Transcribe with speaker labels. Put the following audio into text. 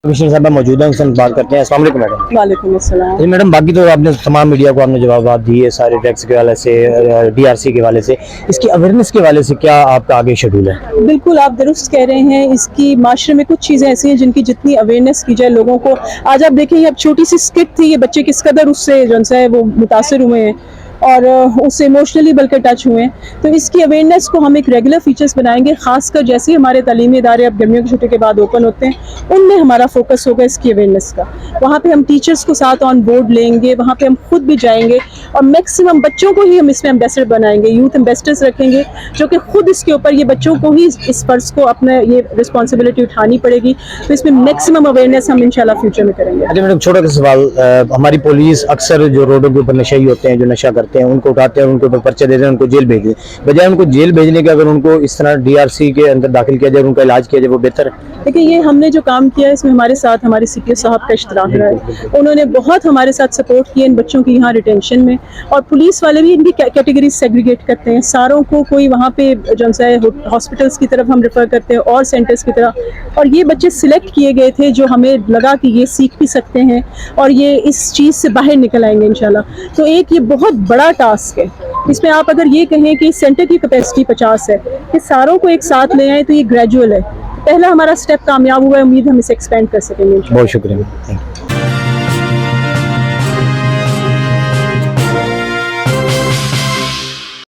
Speaker 1: Commissioner साहब मौजूद हैं, उनसे बात करते हैं। अस्सलाम वालेकुम मैडम।
Speaker 2: वालेकुम अस्सलाम।
Speaker 1: जी मैडम, बाकी तो आपने तमाम मीडिया को आपने जवाब दिए सारे, टैक्स के हवाले से, डीआरसी के हवाले से, इसकी अवेयरनेस के हवाले से क्या आपका आगे शेड्यूल है?
Speaker 2: बिल्कुल आप दुरुस्त कह रहे हैं। इसकी माशरे में कुछ चीज़ें ऐसी हैं जिनकी जितनी अवेयरनेस की जाए लोगों को। आज आप देखें, अब छोटी सी स्किट थी, ये बच्चे किस कदर उससे जो है वो मुतासर हुए हैं और उससे इमोशनली बल्कि टच हुए हैं। तो इसकी अवेयरनेस को हम एक रेगुलर फीचर्स बनाएंगे, खासकर जैसे ही हमारे तालीमी इदारे अब गर्मियों की छुट्टी के बाद ओपन होते हैं, उनमें हमारा फोकस होगा इसकी अवेयरनेस का। वहाँ पे हम टीचर्स को साथ ऑन बोर्ड लेंगे, वहाँ पे हम खुद भी जाएंगे और मैक्सिमम बच्चों को ही हम इसमें एम्बेसडर बनाएंगे, यूथ एम्बेसडर्स रखेंगे जो कि खुद इसके ऊपर, ये बच्चों को ही इस फर्ज को अपने ये रिस्पॉन्सिबिलिटी उठानी पड़ेगी। तो इसमें मैक्सिमम अवेयरनेस हम इंशाल्लाह फ्यूचर में करेंगे।
Speaker 1: अच्छा मैडम, छोटा सा सवाल, हमारी पुलिस अक्सर जो रोडों के ऊपर नशेई होते हैं, जो नशा करते हैं, उनको उठाते हैं, उनको पर्चे देते हैं, उनको जेल भेज देते हैं। बजाय उनको जेल भेजने के अगर उनको इस तरह डीआरसी के अंदर दाखिल किया जाए, उनका इलाज किया जाए, वो बेहतर है।
Speaker 2: देखिए, ये हमने जो काम किया है इसमें हमारे साथ हमारे सीपीओ साहब का इश्तराक रहा है। उन्होंने बहुत हमारे साथ सपोर्ट किया इन बच्चों की यहाँ रिटेंशन में, और पुलिस वाले भी इनकी कैटेगरी सेग्रीगेट करते हैं। सारों को कोई वहाँ पे जो है हॉस्पिटल्स की तरफ हम रेफर करते हैं और सेंटर्स की तरफ। और ये बच्चे सिलेक्ट किए गए थे जो हमें लगा कि ये सीख भी सकते हैं और ये इस चीज़ से बाहर निकल आएंगे इंशाल्लाह। तो एक ये बहुत बड़ा टास्क है। इसमें आप अगर ये कहें कि सेंटर की कैपेसिटी 50 है, कि सारों को एक साथ ले आए, तो ये ग्रेजुअल है। पहला हमारा स्टेप कामयाब हुआ है, उम्मीद हम इसे एक्सपेंड कर सकेंगे।
Speaker 1: बहुत शुक्रिया, थैंक यू।